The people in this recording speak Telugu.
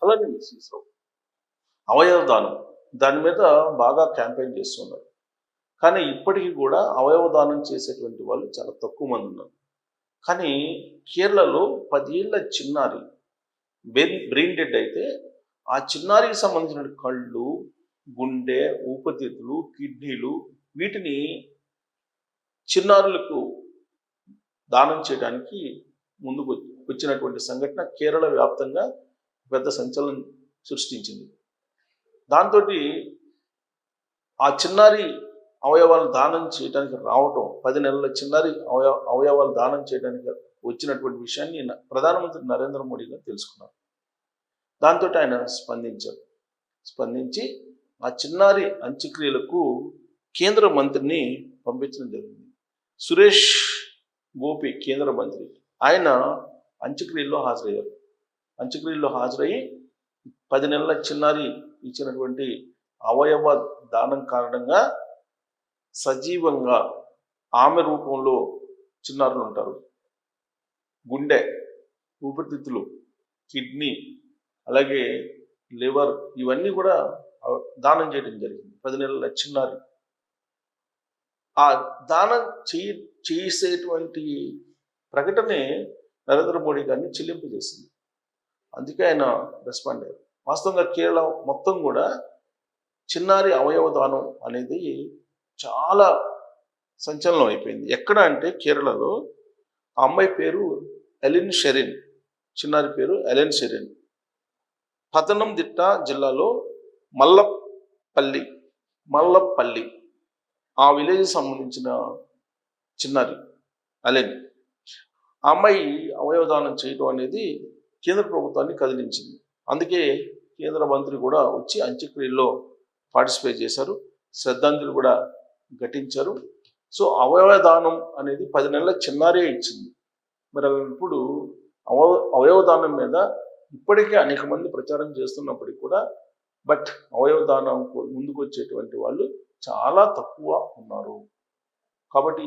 అలానే మిస్సీస్రావు అవయవ దానం దాని మీద బాగా క్యాంపెయిన్ చేస్తున్నారు. కానీ ఇప్పటికీ కూడా అవయవ దానం చేసేటువంటి వాళ్ళు చాలా తక్కువ మంది ఉన్నారు. కానీ కేరళలో 10 ఏళ్ల చిన్నారి బ్రెయిన్ డెడ్ అయితే ఆ చిన్నారికి సంబంధించిన కళ్ళు, గుండె, ఊపిరితిత్తులు, కిడ్నీలు వీటిని చిన్నారులకు దానం చేయడానికి ముందుకు వచ్చినటువంటి సంఘటన కేరళ వ్యాప్తంగా పెద్ద సంచలనం సృష్టించింది. దాంతో ఆ చిన్నారి అవయవాలు దానం చేయడానికి రావటం, 10 నెలల చిన్నారి అవయవాలు దానం చేయడానికి వచ్చినటువంటి విషయాన్ని ప్రధానమంత్రి నరేంద్ర మోడీ గారు తెలుసుకున్నారు. దాంతో ఆయన స్పందించి ఆ చిన్నారి అంత్యక్రియలకు కేంద్ర మంత్రిని పంపించడం జరిగింది. సురేష్ గోపి కేంద్ర మంత్రి, ఆయన అంత్యక్రియల్లో హాజరయ్యారు. అంత్యక్రియల్లో హాజరయ్యి 10 నెలల చిన్నారి ఇచ్చినటువంటి అవయవ దానం కారణంగా సజీవంగా ఆమె రూపంలో చిన్నారులు ఉంటారు. గుండె, ఊపిరితిత్తులు, కిడ్నీ, అలాగే లివర్ ఇవన్నీ కూడా దానం చేయడం జరిగింది 10 నెలల చిన్నారి. ఆ దానం చేసేటువంటి ప్రకటనే నరేంద్ర మోడీ గారిని చెల్లింపు చేసింది. అందుకే ఆయన రెస్పాండ్ అయ్యారు. వాస్తవంగా కేరళ మొత్తం కూడా చిన్నారి అవయవ దానం అనేది చాలా సంచలనం అయిపోయింది. ఎక్కడ అంటే కేరళలో ఆ అమ్మాయి పేరు ఎలిన్ షెరిన్, చిన్నారి పేరు ఎలిన్ షెరిన్. పతనంతిట్ట జిల్లాలో మల్లపల్లి ఆ విలేజ్ సంబంధించిన చిన్నారి అలెన్. ఆ అమ్మాయి అవయవదానం చేయడం అనేది కేంద్ర ప్రభుత్వాన్ని కదిలించింది. అందుకే కేంద్ర మంత్రి కూడా వచ్చి అంత్యక్రియల్లో పార్టిసిపేట్ చేశారు, శ్రద్ధాంజలి కూడా ఘటించారు. సో అవయవదానం అనేది 10 నెలల చిన్నారే ఇచ్చింది. మరి ఇప్పుడు అవయవదానం మీద ఇప్పటికే అనేక మంది ప్రచారం చేస్తున్నప్పటికీ కూడా అవయవదానం ముందుకు వచ్చేటువంటి వాళ్ళు చాలా తక్కువ ఉన్నారు. కాబట్టి